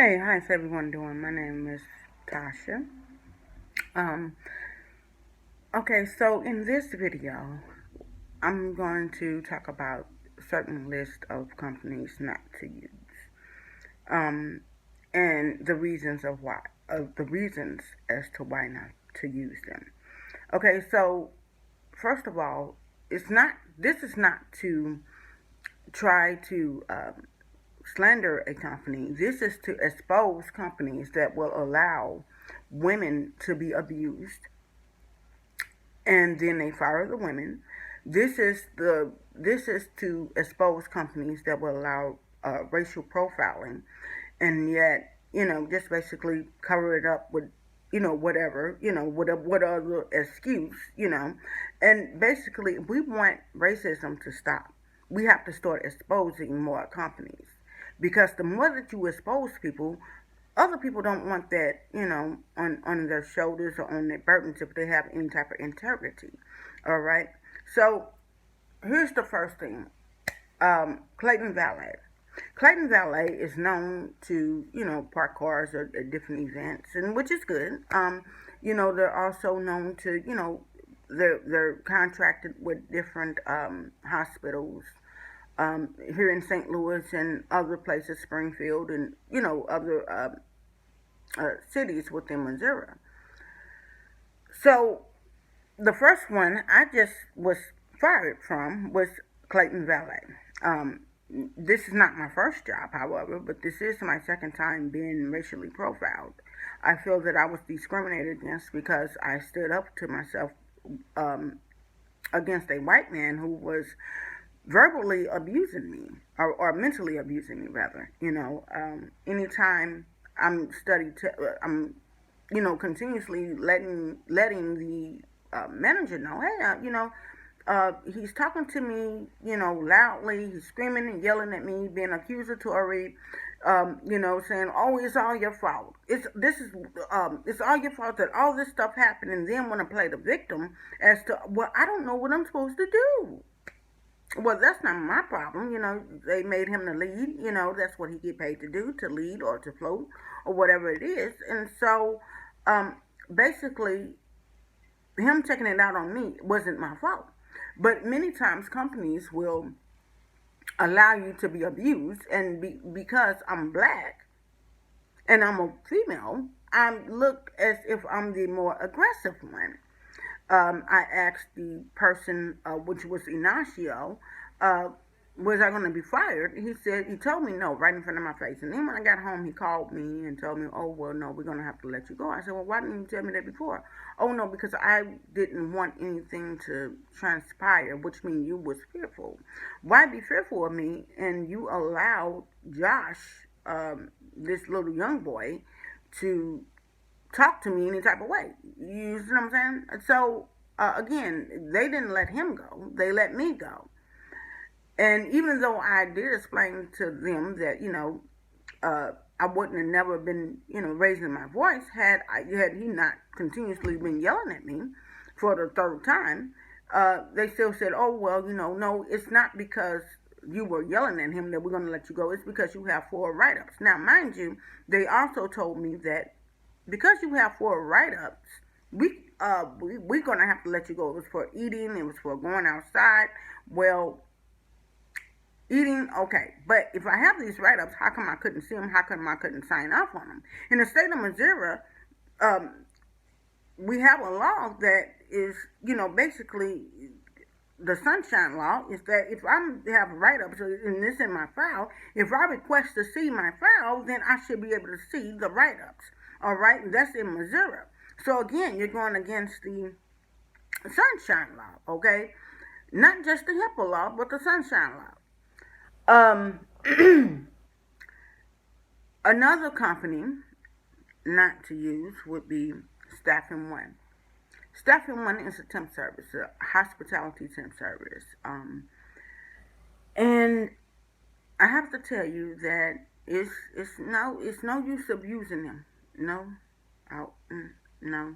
Hey, how's everyone doing? My name is Tasha. Um, okay, so in this video, I'm going to talk about a certain list of companies not to use, um, and the reasons of why, the reasons as to why not to use them. Okay, so first of all, this is not to try to slander a company. This is to expose companies that will allow women to be abused and then they fire the women. This is to expose companies that will allow racial profiling, and yet just basically cover it up with whatever what other excuse and basically we want racism to stop. We have to start exposing more companies because the more that you expose people, other people don't want that, on their shoulders or on their burdens if they have any type of integrity. All right. So here's the first thing. Clayton Valet. Clayton Valet is known to, park cars at different events, and which is good. They're also known to, they're contracted with different hospitals here in St. Louis and other places, Springfield, and other cities within Missouri. So the first one I just was fired from was Clayton Valet. Um, this is not my first job, however, but this is my second time being racially profiled. I feel that I was discriminated against because I stood up to myself um, against a white man who was verbally abusing me or mentally abusing me, rather. Anytime I'm continuously letting the manager know, hey, he's talking to me, loudly. He's screaming and yelling at me, being accusatory, saying, "Oh, it's all your fault. It's all your fault that all this stuff happened." And then want to play the victim as to, well, I don't know what I'm supposed to do. Well, that's not my problem. They made him the lead. That's what he get paid to do, to lead or to float or whatever it is. And so, basically, him taking it out on me wasn't my fault. But many times companies will allow you to be abused, and because I'm black and I'm a female, I'm looked as if I'm the more aggressive one. I asked the person, which was Ignacio, uh, was I going to be fired? He told me no, right in front of my face. And then when I got home, he called me and told me, oh, well, no, we're going to have to let you go. I said, well, why didn't you tell me that before? Oh, no, because I didn't want anything to transpire, which means you was fearful. Why be fearful of me? And you allowed Josh, this little young boy, to talk to me any type of way. You see what I'm saying? So, again, they didn't let him go. They let me go. And even though I did explain to them that, I wouldn't have never been, raising my voice had he not continuously been yelling at me for the third time, they still said, oh, well, no, it's not because you were yelling at him that we're going to let you go. It's because you have 4 write-ups. Now, mind you, they also told me that because you have 4 write-ups, we're gonna have to let you go. It was for eating. It was for going outside. Well, eating, okay, but if I have these write-ups, how come I couldn't see them? How come I couldn't sign off on them? In the state of Missouri, um, we have a law that is, basically the sunshine law is that if I have write-ups and this in my file, if I request to see my file, then I should be able to see the write-ups. All right, and that's in Missouri. So again, you're going against the sunshine law, okay? Not just the HIPAA law, but the sunshine law. Another company not to use would be Staffing One. Staffing One is a temp service, a hospitality temp service. And I have to tell you that it's no use abusing them. No, oh, no.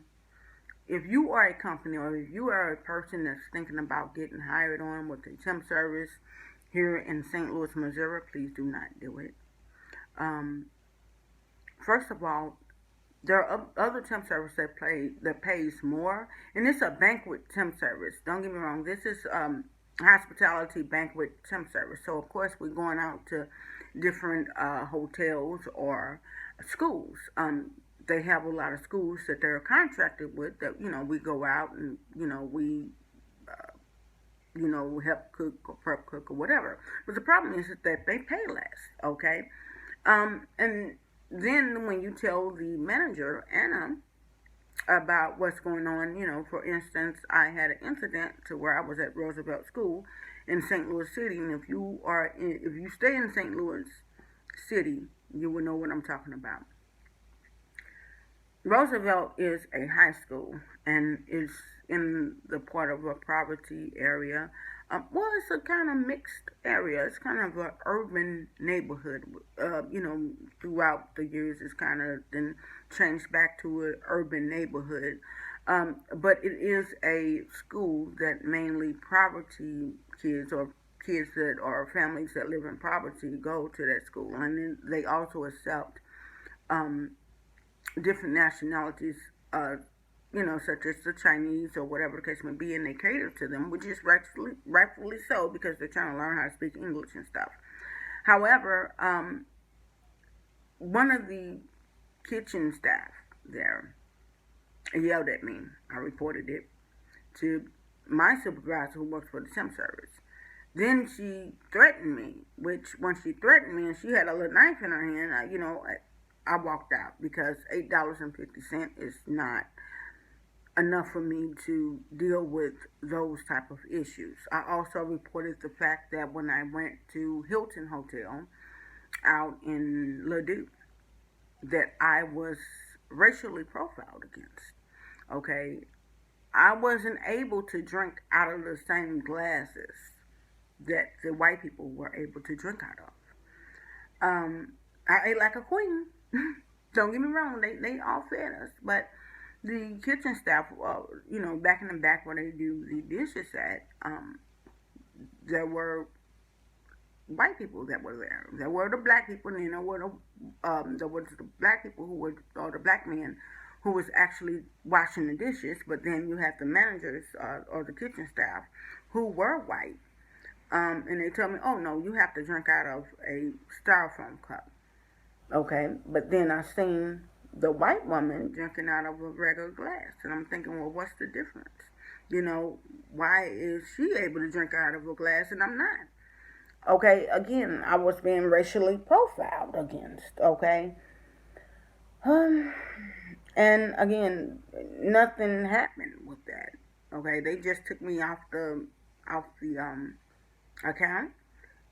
If you are a company or if you are a person that's thinking about getting hired on with a temp service here in St. Louis, Missouri, please do not do it. Um, first of all, there are other temp service that pays more, and it's a banquet temp service. Don't get me wrong. This is hospitality banquet temp service. So of course we're going out to different hotels or schools. They have a lot of schools that they're contracted with. That we go out and we help cook or prep cook or whatever. But the problem is that they pay less. Okay, and then when you tell the manager, Anna, about what's going on, for instance, I had an incident to where I was at Roosevelt School in St. Louis City, and if you stay in St. Louis City, you will know what I'm talking about. Roosevelt is a high school and is in the part of a poverty area. Well, it's a kind of mixed area. It's kind of an urban neighborhood. Throughout the years, it's kind of been changed back to an urban neighborhood. But it is a school that mainly poverty kids or kids that or families that live in poverty go to that school, and then they also accept um, different nationalities, such as the Chinese or whatever the case may be, and they cater to them, which is rightfully so because they're trying to learn how to speak English and stuff. However, one of the kitchen staff there yelled at me. I reported it to my supervisor who works for the temp service. Then she threatened me, which when she threatened me and she had a little knife in her hand, I walked out because $8.50 is not enough for me to deal with those type of issues. I also reported the fact that when I went to Hilton Hotel out in Ladue, that I was racially profiled against. Okay, I wasn't able to drink out of the same glasses that the white people were able to drink out of. I ate like a queen. Don't get me wrong, they all fed us, but the kitchen staff, back in the back where they do the dishes at, there were white people that were there. There were the black people, and there was the black people or the black men who was actually washing the dishes. But then you have the managers or the kitchen staff who were white, and they told me, "Oh no, you have to drink out of a styrofoam cup." Okay, but then I seen the white woman drinking out of a regular glass, and I'm thinking, well, what's the difference? Why is she able to drink out of a glass and I'm not? Okay, again, I was being racially profiled against. Okay, um, and again, nothing happened with that. Okay, they just took me off the account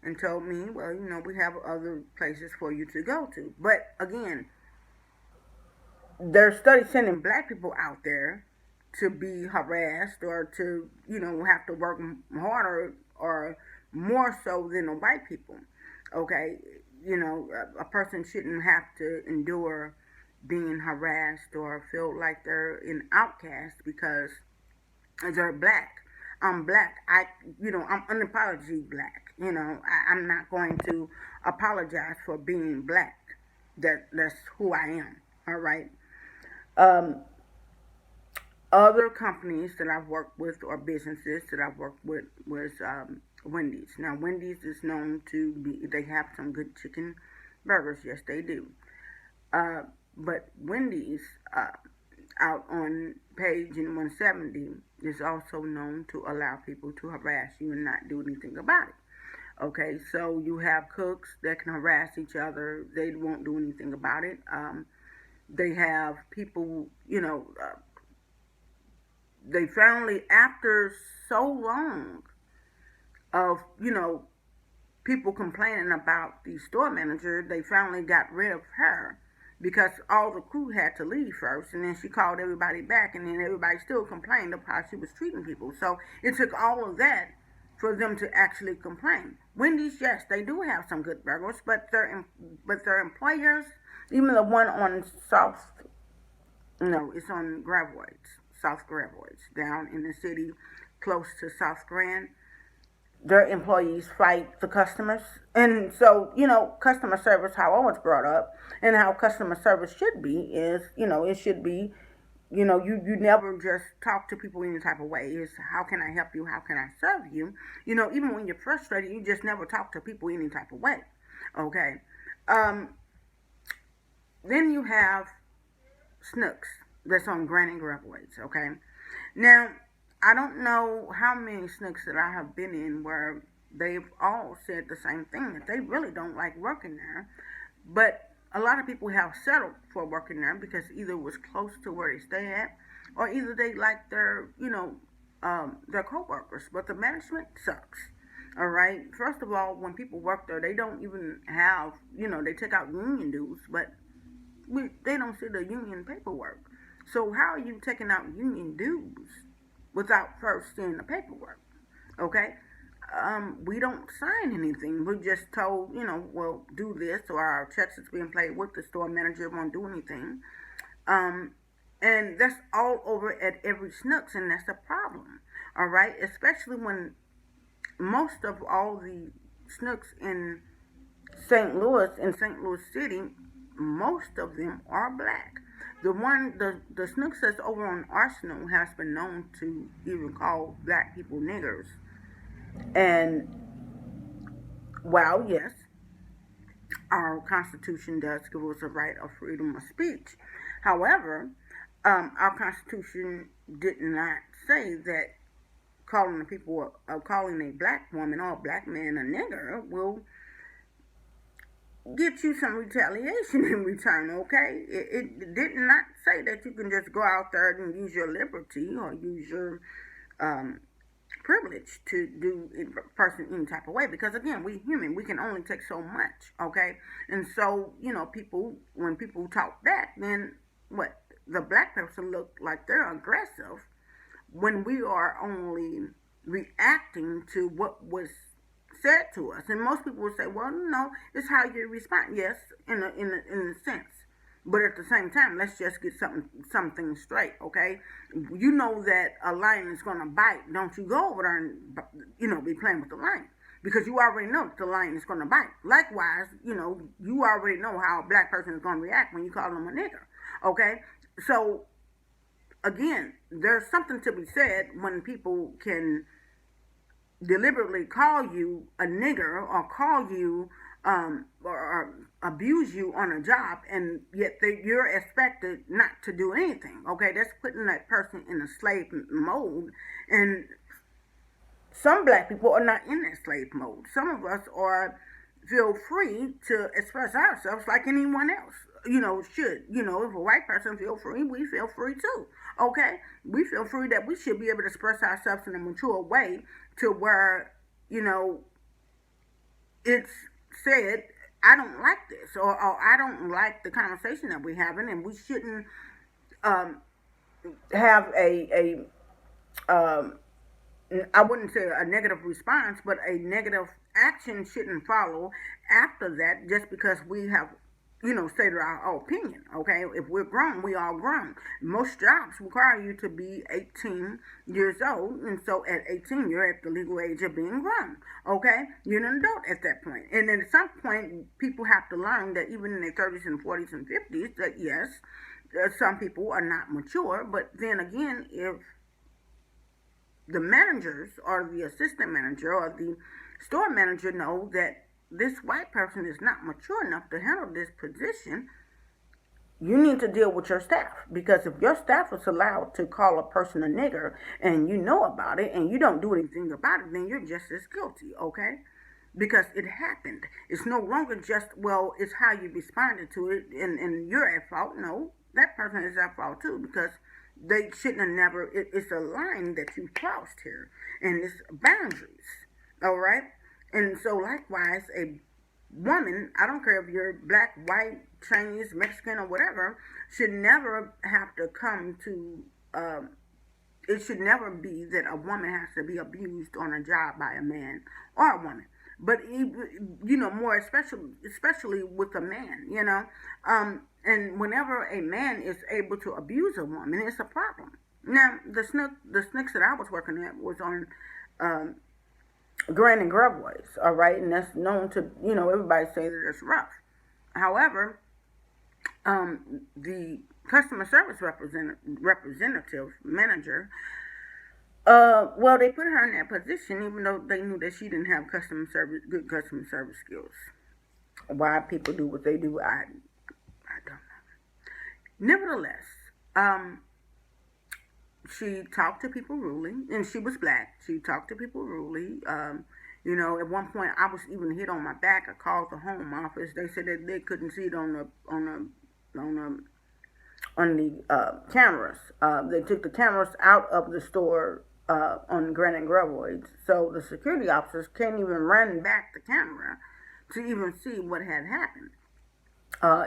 and told me, well, we have other places for you to go to. But again, they're study sending black people out there to be harassed or to, have to work harder or more so than the white people. Okay, a person shouldn't have to endure being harassed or feel like they're an outcast because they're black. I'm black. I'm unapologetically black. I'm not going to apologize for being black. That's who I am. All right. Um, Other companies that I've worked with or businesses that I've worked with was Wendy's. Now, Wendy's is known to be, they have some good chicken burgers. Yes, they do. Uh, but Wendy's out on page in 170 is also known to allow people to harass you and not do anything about it. Okay, so you have cooks that can harass each other. They won't do anything about it. They have people, they finally, after so long of, people complaining about the store manager, they finally got rid of her because all the crew had to leave first, and then she called everybody back, and then everybody still complained of how she was treating people. So it took all of that for them to actually complain. Wendy's, yes, they do have some good burgers, but their employers, even the one on South, no, it's on Gravois, South Gravois, down in the city, close to South Grand. their employees fight the customers. And so, customer service, how I was brought up and how customer service should be is, it should be, you never just talk to people any type of way. It's how can I help you? How can I serve you? Even when you're frustrated, you just never talk to people any type of way. Okay. Um, then you have Snooks that's on Granny Graboids. Okay. Now, I don't know how many Snooks that I have been in where they've all said the same thing, that they really don't like working there. But a lot of people have settled for working there because either it was close to where they stay at, or either they like their coworkers. But the management sucks. All right. First of all, when people work there, they don't even have, they take out union dues, but they don't see the union paperwork. So how are you taking out union dues without first seeing the paperwork? Okay. We don't sign anything. We're just told, well, do this, or our checks is being played with. The store manager won't do anything. Um, and that's all over at every Snooks, and that's a problem. All right, especially when most of all the Snooks in St. Louis City, most of them are black. The Snooks that's over on Arsenal has been known to even call black people niggers. And while, yes, our Constitution does give us a right of freedom of speech, however, our Constitution did not say that calling a black woman or a black man a nigger will get you some retaliation in return, okay? It did not say that you can just go out there and use your liberty or use your um, privilege to do a person any type of way, because again, we human, we can only take so much, okay? And so, when people talk back, then what, the black person look like they're aggressive when we are only reacting to what was said to us. And most people will say, well, no, it's how you respond. Yes, in a sense. But at the same time, let's just get something straight, okay? You know that a lion is going to bite. Don't you go over there and, be playing with the lion. Because you already know that the lion is going to bite. Likewise, you already know how a black person is going to react when you call them a nigger, okay? So, again, there's something to be said when people can deliberately call you a nigger or call you or abuse you on a job, and yet you're expected not to do anything. Okay, that's putting that person in a slave mode, and some black people are not in that slave mode. Some of us feel free to express ourselves like anyone else. Should. If a white person feel free, we feel free too. Okay? We feel free that we should be able to express ourselves in a mature way to where, it's said, I don't like this, or I don't like the conversation that we're having, and we shouldn't um, have um, I wouldn't say a negative response, but a negative action shouldn't follow after that just because we have, stated our opinion, okay? If we're grown, we all grown. Most jobs require you to be 18 years old, and so at 18, you're at the legal age of being grown, okay? You're an adult at that point. And then at some point, people have to learn that even in their 30s and 40s and 50s, that yes, some people are not mature, but then again, if the managers or the assistant manager or the store manager know that this white person is not mature enough to handle this position, you need to deal with your staff. Because if your staff is allowed to call a person a nigger and you know about it and you don't do anything about it, then you're just as guilty, okay? Because it happened. It's no longer just, well, it's how you responded to it and you're at fault. No, that person is at fault too, because they shouldn't have never, it's a line that you crossed here, and it's boundaries, all right? And so likewise, a woman, I don't care if you're black, white, Chinese, Mexican, or whatever, should never have to come to, it should never be that a woman has to be abused on a job by a man or a woman. But, more especially with a man, and whenever a man is able to abuse a woman, it's a problem. Now, the snooks that I was working at was on Grand and Grubways, all right, and that's known to, everybody say that it's rough. However, the customer service representative manager, well, they put her in that position even though they knew that she didn't have good customer service skills. Why people do what they do, I don't know. Nevertheless, um, she talked to people rudely, and she was black. She talked to people rudely. At one point, I was even hit on my back. I called the home office. They said that they couldn't see it on the cameras. They took the cameras out of the store on Granite and Graboids, so the security officers can't even run back the camera to even see what had happened.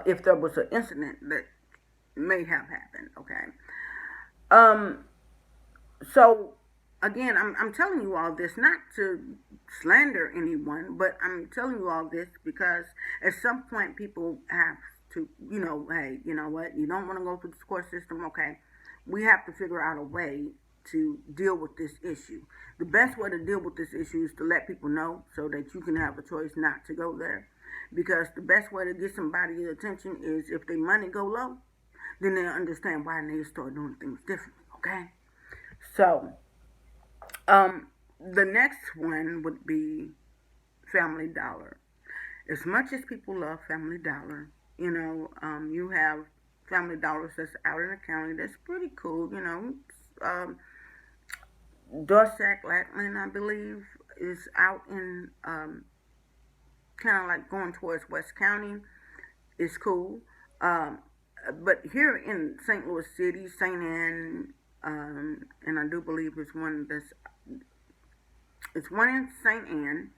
If there was an incident that may have happened, okay. Um, so again, I'm telling you all this not to slander anyone, but I'm telling you all this because at some point people have to, hey, you know what? You don't want to go through the court system, okay? We have to figure out a way to deal with this issue. The best way to deal with this issue is to let people know so that you can have a choice not to go there. Because the best way to get somebody's attention is if their money go low, then they'll understand why they start doing things differently, okay? So, the next one would be Family Dollar. As much as people love Family Dollar, you have Family Dollars that's out in the county that's pretty cool, Dorsac, Lackland, I believe, is out in kind of like going towards West County. It's cool. Um, but here in St. Louis City, St. Anne, and I do believe it's one in St. Anne,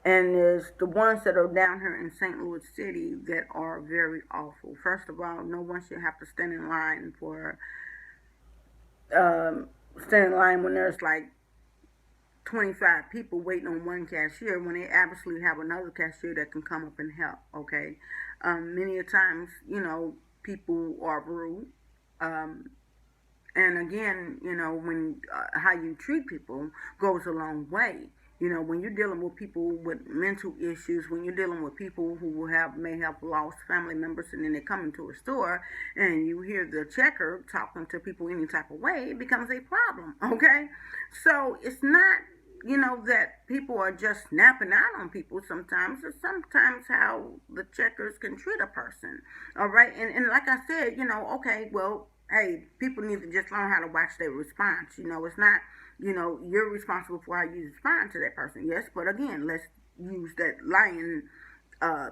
and there's the ones that are down here in St. Louis City that are very awful. First of all, no one should have to um, stand in line when there's like 25 people waiting on one cashier when they absolutely have another cashier that can come up and help, okay? Many a times, people are rude. Um, and again, when how you treat people goes a long way. When you're dealing with people with mental issues, when you're dealing with people who may have lost family members, and then they come into a store and you hear the checker talking to people any type of way, it becomes a problem. Okay, so it's not that people are just snapping out on people sometimes. It's sometimes how the checkers can treat a person. All right, and like I said, okay, well, hey, people need to just learn how to watch their response. It's not, you're responsible for how you respond to that person. Yes, but again, let's use that lion. Uh,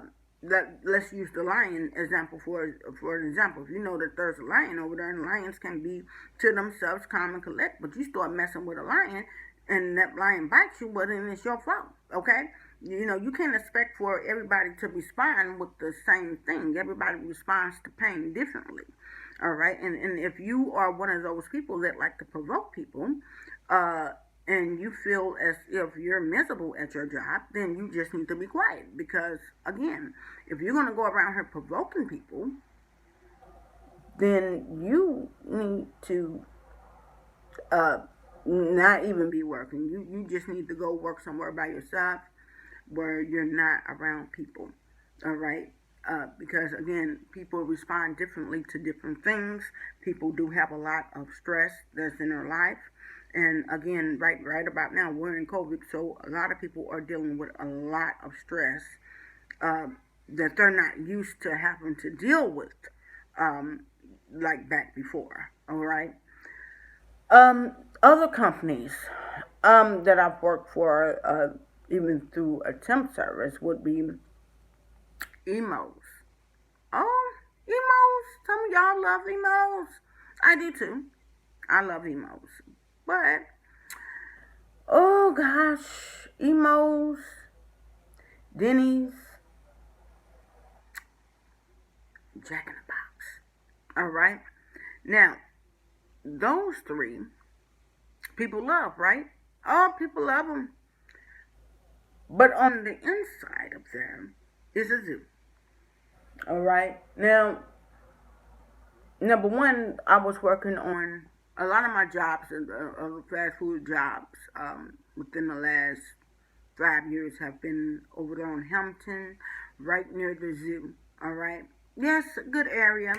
let's use the lion example for an example. If you know that there's a lion over there, and lions can be to themselves calm and collect, but you start messing with a lion, and that lion bites you, well then it's your fault. Okay. You can't expect for everybody to respond with the same thing. Everybody responds to pain differently. All right, and if you are one of those people that like to provoke people, uh, and you feel as if you're miserable at your job, then you just need to be quiet. Because again, if you're gonna go around here provoking people, then you need to uh, not even be working. You just need to go work somewhere by yourself where you're not around people. All right. Because again, people respond differently to different things. People do have a lot of stress that's in their life, and again, right about now we're in COVID, so a lot of people are dealing with a lot of stress uh, that they're not used to having to deal with, um, like back before. All right. Other companies that I've worked for, even through a temp service, would be emos. Oh, emos. Some of y'all love emos. I do too. I love emos. But, oh gosh, emos, Denny's, Jack in the Box. Alright? Now, those three, people love, right? Oh, people love them. But on the inside of them is a zoo. Alright? Now, number one, I was working on a lot of my jobs are fast food jobs within the last 5 years have been over there on Hampton, right near the zoo. All right. Yes, good area.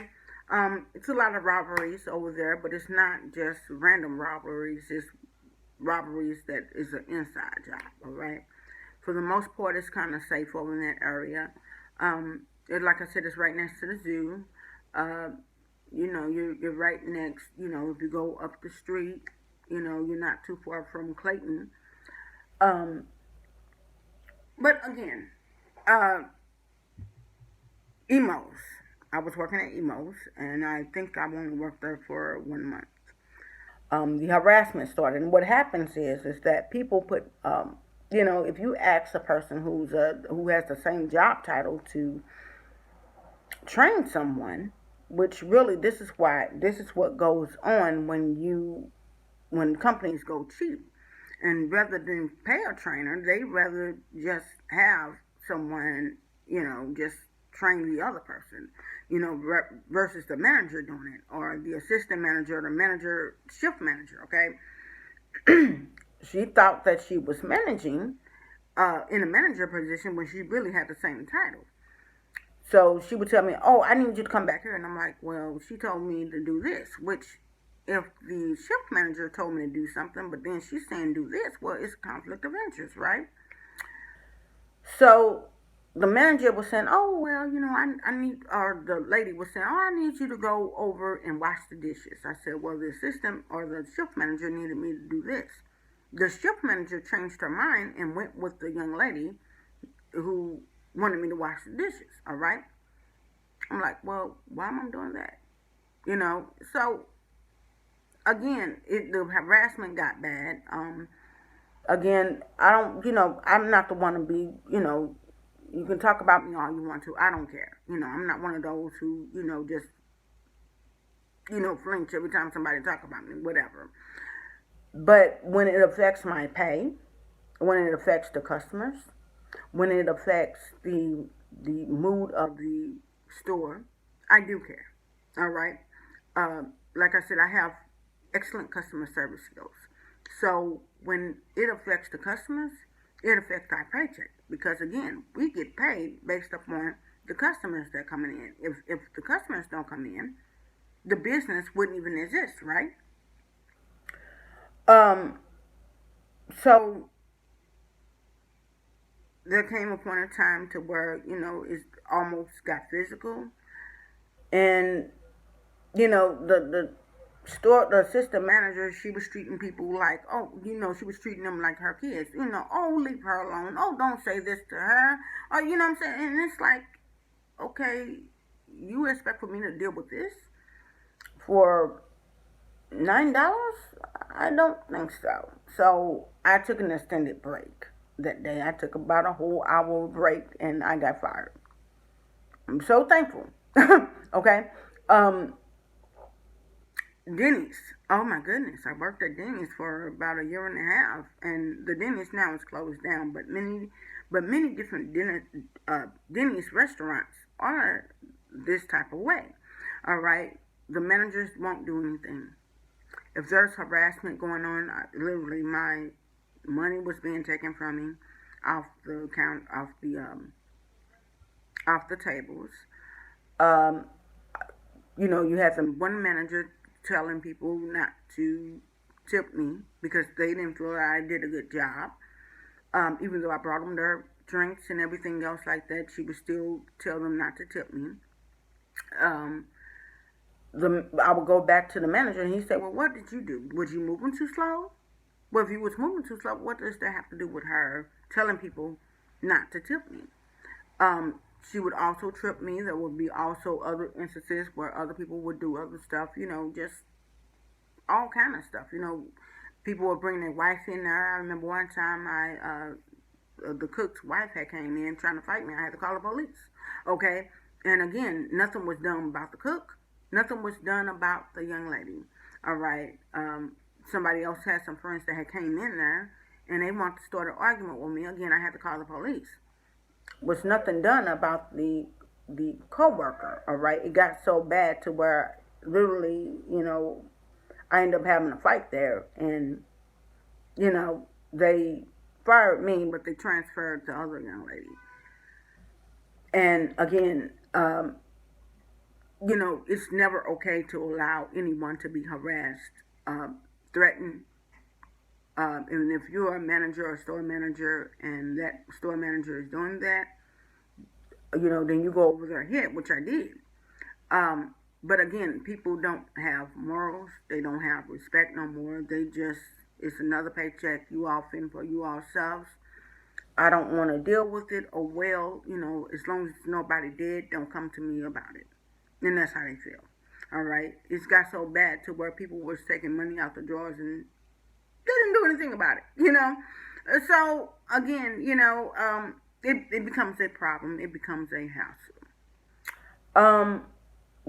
It's a lot of robberies over there, but it's not just random robberies. It's robberies that is an inside job. All right. For the most part, it's kind of safe over in that area. Like I said, it's right next to the zoo. Uh, you're right next. If you go up the street, you're not too far from Clayton. Um, but again, uh, Emos. I was working at Emos, and I think I only worked there for 1 month. The harassment started, and what happens is that people put, if you ask a person who has the same job title to train someone, which really this is what goes on when companies go cheap, and rather than pay a trainer, they rather just have someone, just train the other person, versus the manager doing it, or the assistant manager, or the manager, shift manager. Okay, she thought that she was managing in a manager position when she really had the same title. So she would tell me, "Oh, I need you to come back here," and I'm like, "Well, she told me to do this." Which, if the shift manager told me to do something, but then she's saying do this, well, it's a conflict of interest, right? So the manager was saying, "Oh, well, I need," or the lady was saying, "Oh, I need you to go over and wash the dishes." I said, "Well, the assistant or the shift manager needed me to do this." The shift manager changed her mind and went with the young lady who wanted me to wash the dishes. All right. I'm like, "Well, why am I doing that?" So again, the harassment got bad. Again, I don't, I'm not the one to be, you can talk about me all you want to. I don't care. I'm not one of those who, just, flinch every time somebody talk about me, whatever. But when it affects my pay, when it affects the customers, when it affects the mood of the store, I do care. All right. Like I said, I have excellent customer service skills. So when it affects the customers, it affects our paycheck, because again, we get paid based upon the customers that are coming in. If the customers don't come in, the business wouldn't even exist, right? Um, so there came a point in time to where it almost got physical, and the store, the assistant manager, she was treating people like, oh, she was treating them like her kids. Oh, leave her alone. Oh, don't say this to her. Oh, you know what I'm saying? And it's like, okay, you expect for me to deal with this for $9? I don't think so. So I took an extended break that day. I took about a whole hour break, and I got fired. I'm so thankful. Okay. Um, Denny's. Oh my goodness, I worked at Denny's for about a year and a half, and the Denny's now is closed down. But many different Denny's restaurants are this type of way. All right, the managers won't do anything. If there's harassment going on, literally my money was being taken from me off the count, off the tables. Um, you had one manager telling people not to tip me because they didn't feel that I did a good job. Even though I brought them their drinks and everything else like that, she would still tell them not to tip me. Um, I would go back to the manager, and he said, "Well, what did you do? Was you moving too slow?" Well, if you was moving too slow, what does that have to do with her telling people not to tip me? She would also trip me. There would be also other instances where other people would do other stuff, just all kind of stuff. People would bring their wife in there. I remember one time the cook's wife had came in trying to fight me. I had to call the police. Okay, and again, nothing was done about the cook. Nothing was done about the young lady. All right. Somebody else had some friends that had came in there, and they wanted to start an argument with me. Again, I had to call the police. Was nothing done about the coworker. All right. It got so bad to where literally, I ended up having a fight there, and they fired me, but they transferred the other young lady. And again, it's never okay to allow anyone to be harassed, threatened. And if you're a manager or store manager and that store manager is doing that, then you go over their head, which I did. But again, people don't have morals. They don't have respect no more. It's another paycheck you all fend for you all selves. I don't want to deal with it, or well, as long as nobody dead, don't come to me about it. And that's how they feel. All right. It's got so bad to where people was taking money out the drawers and they didn't do anything about it. So again, it becomes a problem. It becomes a hassle.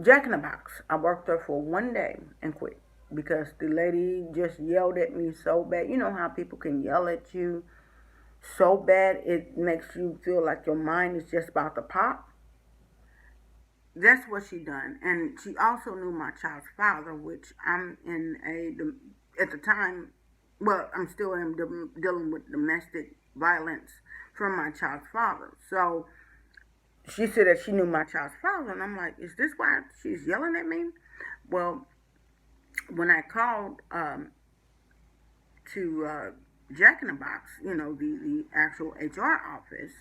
Jack in the Box. I worked there for one day and quit because the lady just yelled at me so bad. You know how people can yell at you so bad it makes you feel like your mind is just about to pop. That's what she done, and she also knew my child's father, which I'm in at the time. Well, I'm still dealing with domestic violence from my child's father. So she said that she knew my child's father, and I'm like, is this why she's yelling at me? Well, when I called to Jack in the Box, the actual HR office,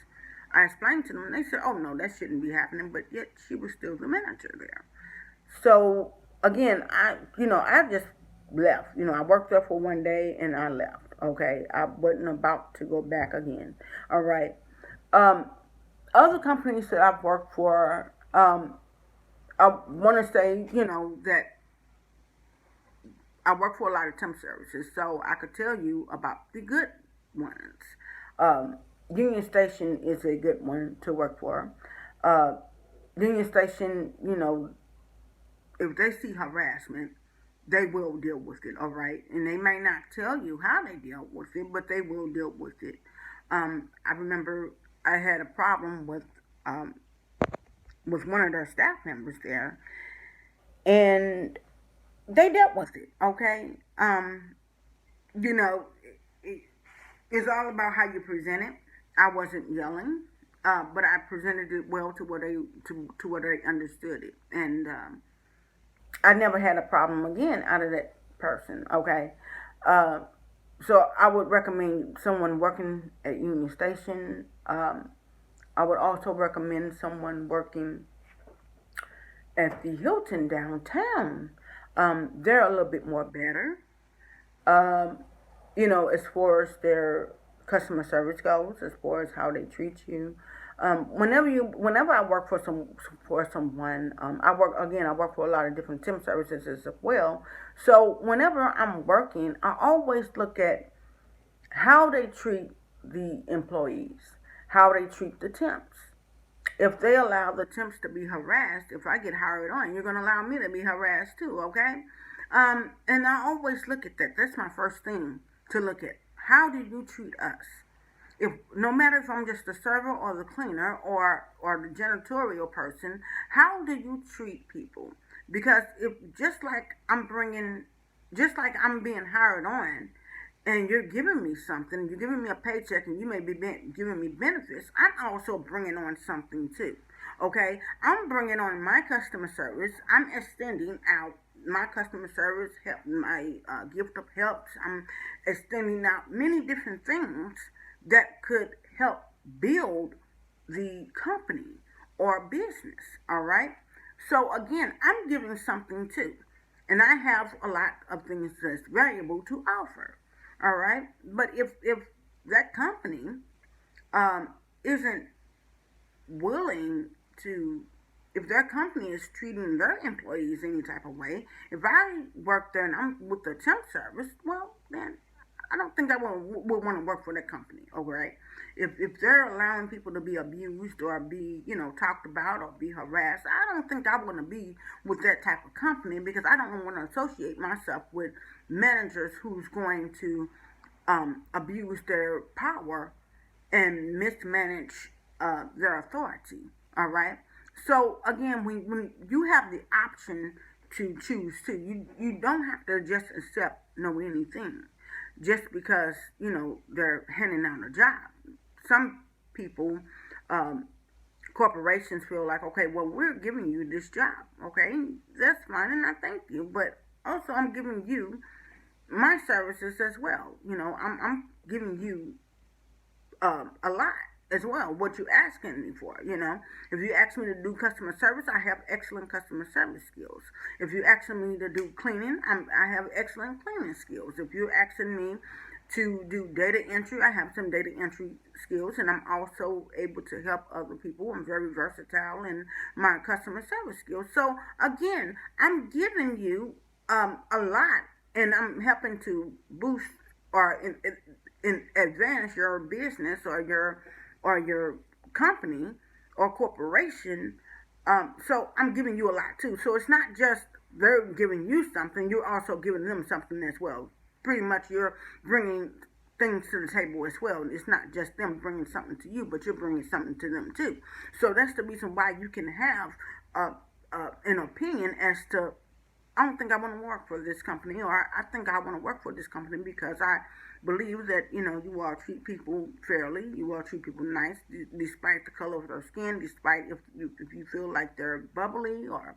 I explained to them, and they said, oh no, that shouldn't be happening, but yet she was still the manager there. So again, I just left. I worked there for one day and I left. Okay, I wasn't about to go back again. All right. Other companies that I've worked for, I want to say, that I work for a lot of temp services, so I could tell you about the good ones. Union Station is a good one to work for. Union Station, if they see harassment, they will deal with it, all right? And they may not tell you how they deal with it, but they will deal with it. I remember I had a problem with one of their staff members there, and they dealt with it, okay? It's all about how you present it. I wasn't yelling, but I presented it well to where they understood it, and I never had a problem again out of that person. Okay, so I would recommend someone working at Union Station. I would also recommend someone working at the Hilton downtown. They're a little bit more better. As far as their customer service goes, as far as how they treat you. Whenever I work for someone, I work for a lot of different temp services as well. So whenever I'm working, I always look at how they treat the employees, how they treat the temps. If they allow the temps to be harassed, if I get hired on, you're going to allow me to be harassed too, okay? And I always look at that. That's my first thing to look at. How do you treat us? If no matter if I'm just the server or the cleaner or the janitorial person, how do you treat people? Because if just like I'm being hired on, and you're giving me something, you're giving me a paycheck, and you may be giving me benefits, I'm also bringing on something too. Okay, I'm bringing on my customer service. I'm extending out my customer service, my gift of helps. I'm extending out many different things that could help build the company or business. All right. So again, I'm giving something too, and I have a lot of things that's valuable to offer. All right. But if that company isn't willing to, if their company is treating their employees any type of way, if I work there and I'm with the temp service, well, then I don't think I would want to work for that company, all right? If they're allowing people to be abused or be, talked about or be harassed, I don't think I want to be with that type of company because I don't want to associate myself with managers who's going to abuse their power and mismanage their authority, all right? So again, when you have the option to choose to, you don't have to just accept no anything. just because, they're handing out a job. Some people, um, corporations feel like, okay, well, we're giving you this job, okay, that's fine, and I thank you, but also I'm giving you my services as well. I'm giving you a lot as well. What you asking me for, if you ask me to do customer service, I have excellent customer service skills. If you asking me to do cleaning, I have excellent cleaning skills. If you're asking me to do data entry, I have some data entry skills, and I'm also able to help other people. I'm very versatile in my customer service skills. So again, I'm giving you a lot, and I'm helping to boost or advance your business or your company or corporation. So I'm giving you a lot too. So it's not just they're giving you something; you're also giving them something as well. Pretty much, you're bringing things to the table as well. It's not just them bringing something to you, but you're bringing something to them too. So that's the reason why you can have an opinion as to, I don't think I want to work for this company, or I think I want to work for this company because I believe that you all treat people fairly, you all treat people nice, despite the color of their skin, despite if you feel like they're bubbly or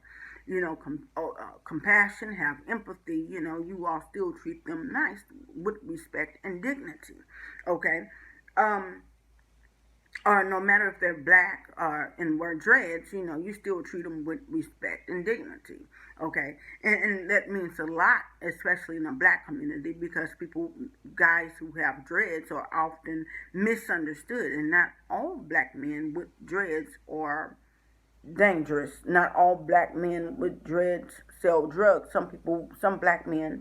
compassion, have empathy. You all still treat them nice with respect and dignity. Okay. Um, or no matter if they're black or and wear dreads, you still treat them with respect and dignity. Okay, and that means a lot, especially in the black community, because guys who have dreads are often misunderstood, and not all black men with dreads are dangerous. Not all black men with dreads sell drugs. Some black men